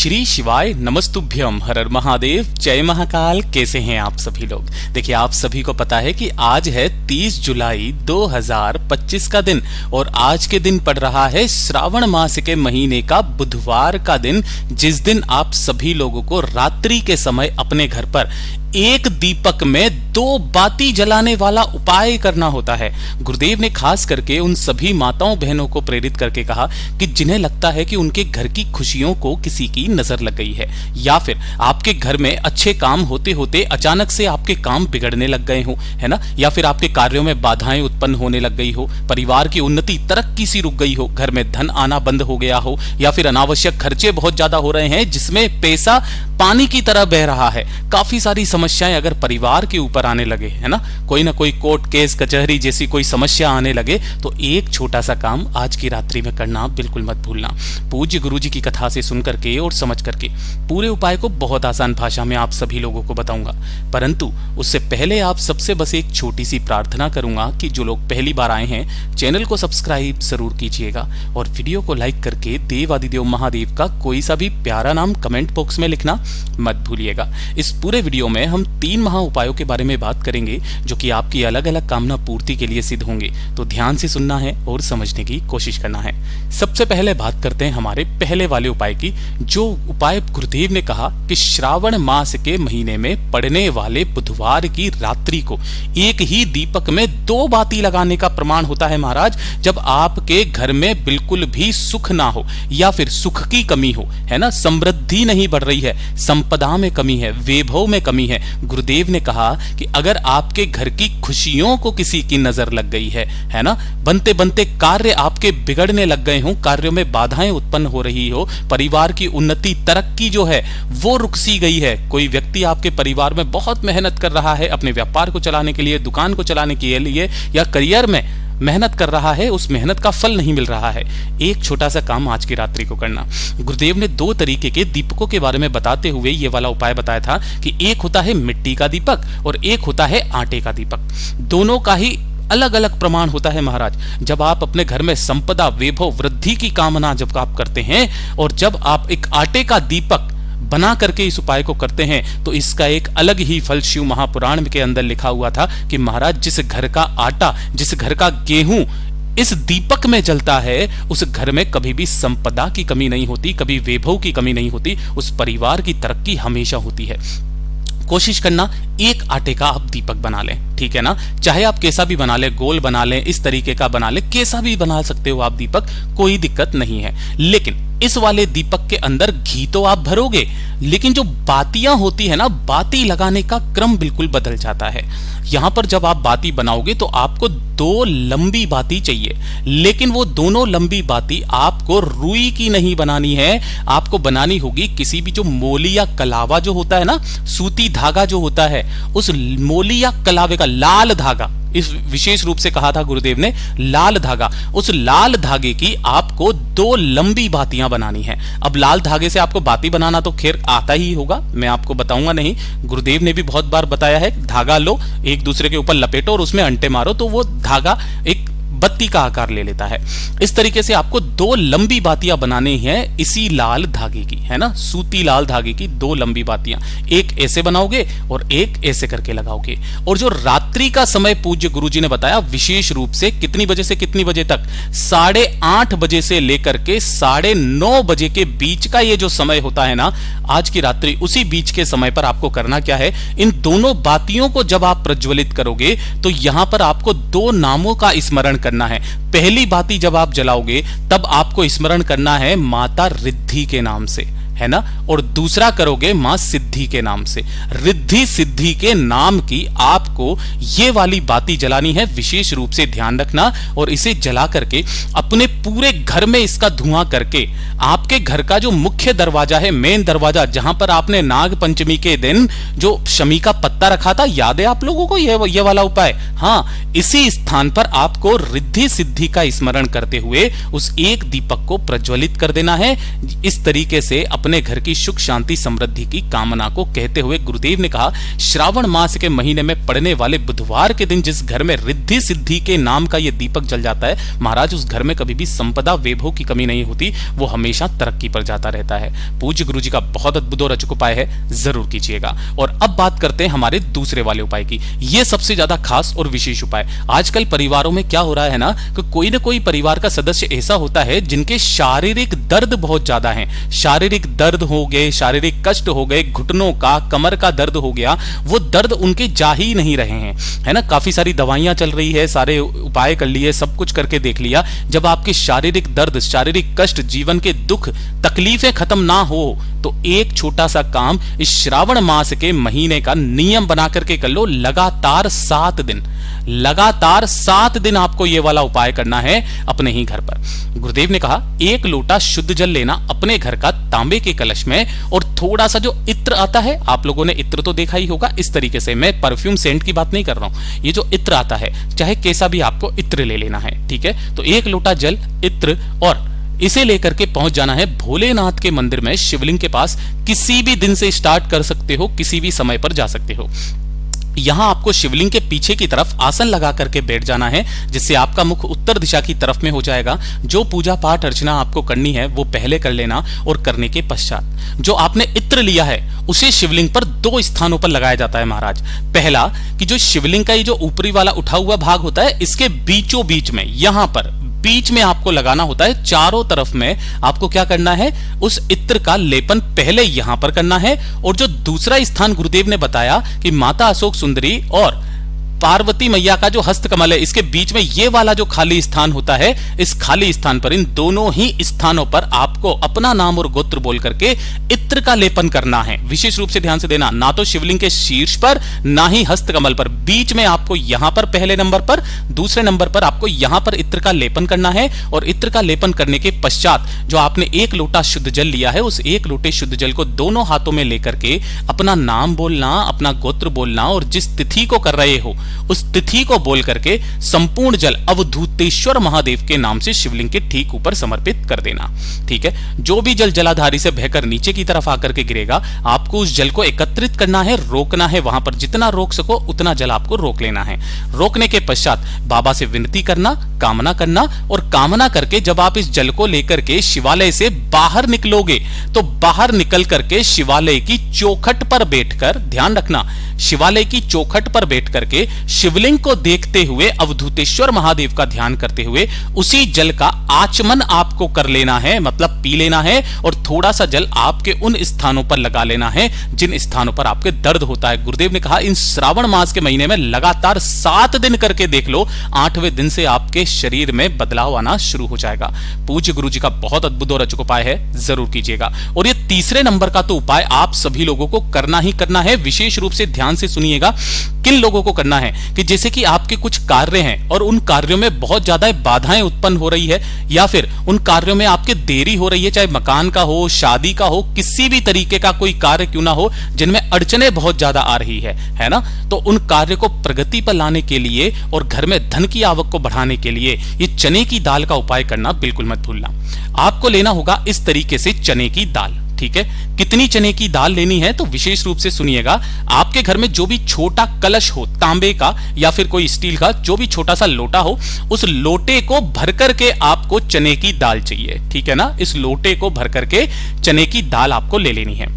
श्री शिवाय नमस्तुभ्यम, हर हर महादेव, जय महाकाल। कैसे हैं आप सभी लोग? देखिए, आप सभी को पता है कि आज है 30 जुलाई 2025 का दिन और आज के दिन पड़ रहा है श्रावण मास के महीने का बुधवार का दिन, जिस दिन आप सभी लोगों को रात्रि के समय अपने घर पर एक दीपक में 2 बाती जलाने वाला उपाय करना होता है। गुरुदेव ने खास करके उन सभी माताओं बहनों को प्रेरित करके कहा कि जिन्हें लगता है कि उनके घर की खुशियों को किसी की नजर लग गई है, या फिर आपके घर में अच्छे काम होते होते अचानक से आपके काम बिगड़ने लग गए हो, है ना, या फिर आपके कार्यों में बाधाएं उत्पन्न होने लग गई हो, परिवार की उन्नति तरक्की सी रुक गई हो, घर में धन आना बंद हो गया हो, या फिर अनावश्यक खर्चे बहुत ज्यादा हो रहे हैं जिसमें पैसा पानी की तरह बह रहा है। काफी सारी समस्याएं अगर परिवार के ऊपर आने लगे, है ना कोई कोर्ट केस कचहरी जैसी कोई समस्या आने लगे, तो एक छोटा सा काम आज की रात्रि में करना बिल्कुल मत भूलना। पूज्य गुरुजी की कथा से सुन करके और समझ करके पूरे उपाय को बहुत आसान भाषा में आप सभी लोगों को बताऊंगा, परंतु उससे पहले आप सबसे बस एक छोटी सी प्रार्थना करूंगा कि जो लोग पहली बार आए हैं चैनल को सब्सक्राइब जरूर कीजिएगा और वीडियो को लाइक करके देव आदिदेव महादेव का कोई सा भी प्यारा नाम कमेंट बॉक्स में लिखना मत भूलिएगा। इस पूरे वीडियो में हम 3 महा उपायों के बारे में बात करेंगे जो कि आपकी अलग अलग कामना पूर्ति के लिए सिद्ध होंगे, तो ध्यान से सुनना है और समझने की कोशिश करना है। सबसे पहले बात करते हैं हमारे पहले वाले उपाय की, जो उपाय गुरुदेव ने कहा कि श्रावण मास के महीने में पड़ने वाले बुधवार की रात्रि को एक ही दीपक में 2 बाती लगाने का प्रमाण होता है महाराज। जब आपके घर में बिल्कुल भी सुख ना हो या फिर सुख की कमी हो, है ना, समृद्धि नहीं बढ़ रही है, संपदा में कमी है, वैभव में कमी है, गुरुदेव ने कहा कि अगर आपके घर की खुशियों को किसी की नजर लग गई है ना, बनते बनते कार्य आपके बिगड़ने लग गए हो, कार्यों में बाधाएं उत्पन्न हो रही हो, परिवार की उन्नति तरक्की जो है वो रुक सी गई है, कोई व्यक्ति आपके परिवार में बहुत मेहनत कर रहा है अपने व्यापार को चलाने के लिए, दुकान को चलाने के लिए, या करियर में मेहनत कर रहा है, उस मेहनत का फल नहीं मिल रहा है, एक छोटा सा काम आज की रात्रि को करना। गुरुदेव ने 2 तरीके के दीपकों के बारे में बताते हुए ये वाला उपाय बताया था कि एक होता है मिट्टी का दीपक और एक होता है आटे का दीपक। दोनों का ही अलग अलग प्रमाण होता है महाराज। जब आप अपने घर में संपदा, वैभव, वृद्धि की कामना जब आप करते हैं और जब आप एक आटे का दीपक बना करके इस उपाय को करते हैं, तो इसका एक अलग ही फल शिव महापुराण के अंदर लिखा हुआ था कि महाराज जिस घर का आटा, जिस घर का गेहूं इस दीपक में जलता है, उस घर में कभी भी संपदा की कमी नहीं होती, कभी वैभव की कमी नहीं होती, उस परिवार की तरक्की हमेशा होती है। कोशिश करना एक आटे का आप दीपक बना लें, ठीक है ना, चाहे आप कैसा भी बना लें, गोल बना लें, इस तरीके का बना लें, कैसा भी बना सकते हो आप दीपक, कोई दिक्कत नहीं है। लेकिन इस वाले दीपक के अंदर घी तो आप भरोगे, लेकिन जो बातियां होती है ना, बाती लगाने का क्रम बिल्कुल बदल जाता है। यहां पर जब आप बाती बनाओगे तो आपको 2 लंबी बाती चाहिए, लेकिन वो दोनों लंबी बाती आपको रुई की नहीं बनानी है, आपको बनानी होगी किसी भी जो मोली या कलावा जो होता है ना, सूती धागा जो होता है, उस मोली या कलावे का लाल धागा, इस विशेष रूप से कहा था गुरुदेव ने लाल धागा, उस लाल धागे की आपको 2 लंबी बातियां बनानी है। अब लाल धागे से आपको बाती बनाना तो खैर आता ही होगा, मैं आपको बताऊंगा नहीं, गुरुदेव ने भी बहुत बार बताया है, धागा लो, एक दूसरे के ऊपर लपेटो और उसमें अंटे मारो तो वो धागा एक बत्ती का आकार ले लेता है। इस तरीके से आपको 2 लंबी बातियां बनानी है इसी लाल धागे की, है ना, सूती लाल धागे की 2 लंबी बातियां, एक ऐसे बनाओगे और एक ऐसे करके लगाओगे। और जो रात्रि का समय पूज्य गुरुजी ने बताया विशेष रूप से कितनी बजे से कितनी बजे तक, 8:30 बजे से लेकर के 9:30 बजे के बीच का ये जो समय होता है ना आज की रात्रि, उसी बीच के समय पर आपको करना क्या है, इन दोनों बातियों को जब आप प्रज्वलित करोगे तो यहां पर आपको 2 नामों का स्मरण करना है। पहली बाती जब आप जलाओगे तब आपको स्मरण करना है माता रिद्धि के नाम से, है ना, और दूसरा करोगे मां सिद्धि के नाम से। रिद्धि सिद्धि के नाम की आपको ये वाली बाती जलानी है, विशेष रूप से ध्यान रखना, और इसे जला करके अपने पूरे घर में इसका धुआं करके आपके घर का जो मुख्य दरवाजा है, मेन दरवाजा, जहां पर आपने नाग पंचमी के दिन जो शमी का पत्ता रखा था, याद है आप लोगों को ये वाला उपाय, हाँ, इसी स्थान पर आपको रिद्धि सिद्धि का स्मरण करते हुए उस एक दीपक को प्रज्वलित कर देना है। इस तरीके से अपने घर की सुख शांति समृद्धि की कामना को कहते हुए गुरुदेव ने कहा, श्रावण मास के महीने में पड़ने वाले बुधवार के दिन जिस घर में रिद्धि सिद्धि के नाम का ये दीपक जल जाता है महाराज, उस घर में कभी भी संपदा वैभव की कमी नहीं होती, वो हमेशा तरक्की पर जाता रहता है। पूज्य गुरु जी का बहुत अद्भुत और अचूक उपाय है, जरूर कीजिएगा। और अब बात करते हैं हमारे दूसरे वाले उपाय की। ये सबसे ज्यादा खास और विशेष उपाय। आजकल परिवारों में क्या हो रहा है ना कि कोई ना कोई परिवार का सदस्य ऐसा होता है जिनके शारीरिक दर्द बहुत ज्यादा है। शारीरिक दर्द हो गए, शारीरिक कष्ट हो गए, घुटनों का, कमर का दर्द हो गया, वो दर्द उनके जा ही नहीं रहे हैं, है ना। काफी सारी दवाइयां चल रही है, सारे उपाय कर लिए, सब कुछ करके देख लिया। जब आपके शारीरिक दर्द, शारीरिक कष्ट, जीवन के दुख तकलीफें खत्म ना हो तो एक छोटा सा काम इस श्रावण मास के महीने का नियम बना करके कर लो। लगातार 7 दिन, लगातार 7 दिन आपको ये वाला उपाय करना है अपने ही घर पर। गुरुदेव ने कहा, 1 लोटा शुद्ध जल लेना अपने घर का तांबे के कलश में, और थोड़ा सा जो इत्र आता है, आप लोगों ने इत्र तो देखा ही होगा इस तरीके से, मैं परफ्यूम सेंट की बात नहीं कर रहा हूं, ये जो इत्र आता है, चाहे कैसा भी आपको इत्र ले लेना है, ठीक है। तो 1 लोटा जल, इत्र, और इसे लेकर के पहुंच जाना है भोलेनाथ के मंदिर में, शिवलिंग के पास। किसी भी दिन से स्टार्ट कर सकते हो, किसी भी समय पर जा सकते हो। यहां आपको शिवलिंग के पीछे की तरफ आसन लगा करके बैठ जाना है, जिससे आपका मुख उत्तर दिशा की तरफ में हो जाएगा। जो पूजा पाठ अर्चना आपको करनी है वो पहले कर लेना, और करने के पश्चात जो आपने इत्र लिया है उसे शिवलिंग पर 2 स्थानों पर लगाया जाता है महाराज। पहला कि जो शिवलिंग का ये जो ऊपरी वाला उठा हुआ भाग होता है, इसके बीचों बीच में, यहां पर बीच में आपको लगाना होता है। चारों तरफ में आपको क्या करना है, उस इत्र का लेपन पहले यहां पर करना है। और जो दूसरा स्थान गुरुदेव ने बताया कि माता अशोक सुंदरी और पार्वती मैया का जो हस्तकमल है, इसके बीच में ये वाला जो खाली स्थान होता है, इस खाली स्थान पर, इन दोनों ही स्थानों पर आपको अपना नाम और गोत्र बोल करके इत्र का लेपन करना है। विशेष रूप से ध्यान से देना, ना तो शिवलिंग के शीर्ष पर, ना ही हस्तकमल पर, बीच में आपको यहां पर पहले नंबर पर, दूसरे नंबर पर आपको यहां पर इत्र का लेपन करना है। और इत्र का लेपन करने के पश्चात जो आपने 1 लोटा शुद्ध जल लिया है, उस 1 लोटे शुद्ध जल को दोनों हाथों में लेकर के अपना नाम बोलना, अपना गोत्र बोलना, और जिस तिथि को कर रहे हो उस तिथि को बोल करके संपूर्ण जल अवधूतेश्वर महादेव के नाम से शिवलिंग के ठीक ऊपर समर्पित कर देना, ठीक है। जो भी जल जलाधारी से बहकर नीचे की तरफ आकर के गिरेगा, आपको उस जल को एकत्रित करना है, रोकना है। वहां पर जितना रोक सको उतना जल आपको रोक लेना है। रोकने के पश्चात बाबा से विनती करना, कामना करना, और कामना करके जब आप इस जल को लेकर के शिवालय से बाहर निकलोगे, तो बाहर निकल करके शिवालय की चौखट पर बैठकर, ध्यान रखना, शिवालय की चौखट पर बैठ करके शिवलिंग को देखते हुए, अवधूतेश्वर महादेव का ध्यान करते हुए, उसी जल का आचमन आपको कर लेना है, मतलब पी लेना है। और थोड़ा सा जल आपके उन स्थानों पर लगा लेना है जिन स्थानों पर आपके दर्द होता है। गुरुदेव ने कहा, इन श्रावण मास के महीने में लगातार 7 दिन करके देख लो, 8वें दिन से आपके शरीर में बदलाव आना शुरू हो जाएगा। पूज्य गुरु जी का बहुत अद्भुत और अचूक उपाय है, जरूर कीजिएगा। और ये तीसरे नंबर का तो उपाय आप सभी लोगों को करना ही करना है। विशेष रूप से ध्यान से सुनिएगा, किन लोगों को करना है कि जैसे कि आपके कुछ कार्य हैं और उन कार्यों में बहुत ज्यादा बाधाएं उत्पन्न हो रही है, या फिर उन कार्यों में आपके देरी हो रही है, चाहे मकान का हो, शादी का हो, किसी भी तरीके का कोई कार्य क्यों ना हो, जिनमें अड़चने बहुत ज्यादा आ रही है ना। तो उन कार्य को प्रगति पर लाने के लिए और घर में धन की आवक को बढ़ाने के लिए ये चने की दाल का उपाय करना बिल्कुल मत भूलना। आपको लेना होगा इस तरीके से चने की दाल, ठीक है। कितनी चने की दाल लेनी है तो विशेष रूप से सुनिएगा। आपके घर में जो भी छोटा कलश हो, तांबे का या फिर कोई स्टील का, जो भी छोटा सा लोटा हो, उस लोटे को भर करके आपको चने की दाल चाहिए, ठीक है ना। इस लोटे को भर करके चने की दाल आपको ले लेनी है।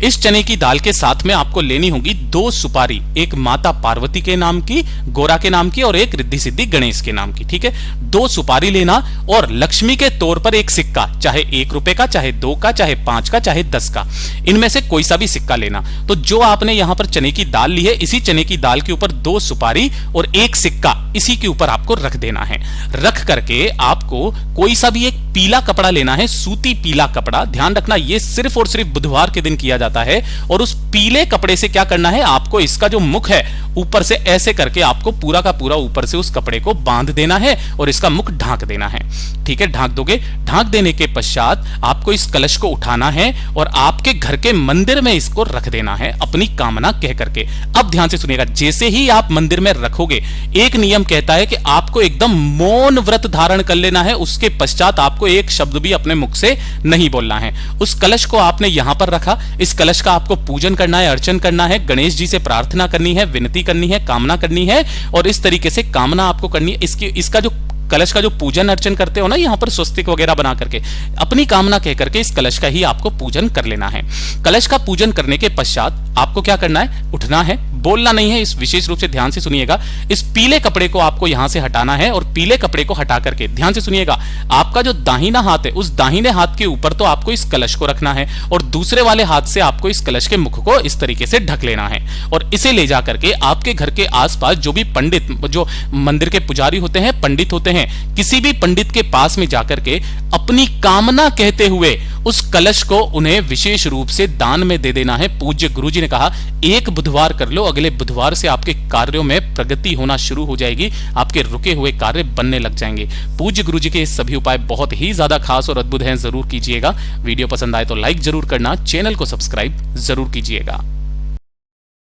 इस चने की दाल के साथ में आपको लेनी होगी 2 सुपारी, एक माता पार्वती के नाम की, गोरा के नाम की, और एक रिद्धि सिद्धि गणेश के नाम की, ठीक है। 2 सुपारी लेना, और लक्ष्मी के तौर पर एक सिक्का, चाहे 1 रुपए का, चाहे 2 का, चाहे 5 का, चाहे 10 का, इनमें से कोई सा भी सिक्का लेना। तो जो आपने यहां पर चने की दाल ली है, इसी चने की दाल के ऊपर 2 सुपारी और 1 सिक्का इसी के ऊपर आपको रख देना है। रख करके आपको कोई सा भी एक पीला कपड़ा लेना है, सूती पीला कपड़ा। ध्यान रखना, यह सिर्फ और सिर्फ बुधवार के दिन किया जाता है। और उस पीले कपड़े से क्या करना है, आपको इसका जो मुख है ऊपर से ऐसे करके आपको पूरा का पूरा ऊपर से उस कपड़े को बांध देना है और इसका मुख ढांक देना है, ठीक है। ढांक दोगे, ढांक देने के पश्चात आपको इस कलश को उठाना है और आपके घर के मंदिर में इसको रख देना है अपनी कामना कह करके। अब ध्यान से सुनिएगा, जैसे ही आप मंदिर में रखोगे, एक नियम कहता है कि आपको एकदम मौन व्रत धारण कर लेना है। उसके पश्चात आपको एक शब्द भी अपने मुख से नहीं बोलना है। उस कलश को आपने यहां पर रखा, इस कलश का आपको पूजन करना है, अर्चन करना है, गणेश जी से प्रार्थना करनी है, विनती करनी है, कामना करनी है, और इस तरीके से कामना आपको करनी है। इसका जो कलश का जो पूजन अर्चन करते हो ना, यहां पर स्वस्तिक वगैरह बना करके अपनी कामना कह करके इस कलश का ही आपको पूजन कर लेना है। कलश का पूजन करने के पश्चात आपको क्या करना है, उठना है, बोलना नहीं है। इस विशेष रूप से ध्यान से सुनिएगा, इस पीले कपड़े को आपको यहां से हटाना है, और पीले कपड़े को हटा करके ध्यान से सुनिएगा, आपका जो दाहिना हाथ है, उस दाहिने हाथ के ऊपर तो आपको इस कलश को रखना है, और दूसरे वाले हाथ से आपको इस कलश के मुख को इस तरीके से ढक लेना है, और इसे ले जा करके आपके घर के आसपास जो भी पंडित, जो मंदिर के पुजारी होते हैं, पंडित होते हैं, किसी भी पंडित के पास में जाकर के अपनी कामना कहते हुए उस कलश को उन्हें विशेष रूप से दान में दे देना है। पूज्य गुरुजी ने कहा, एक बुधवार कर लो, अगले बुधवार से आपके कार्यों में प्रगति होना शुरू हो जाएगी, आपके रुके हुए कार्य बनने लग जाएंगे। पूज्य गुरुजी के ये सभी उपाय बहुत ही ज्यादा खास और अद्भुत हैं, जरूर कीजिएगा। वीडियो पसंद आए तो लाइक जरूर करना, चैनल को सब्सक्राइब जरूर कीजिएगा।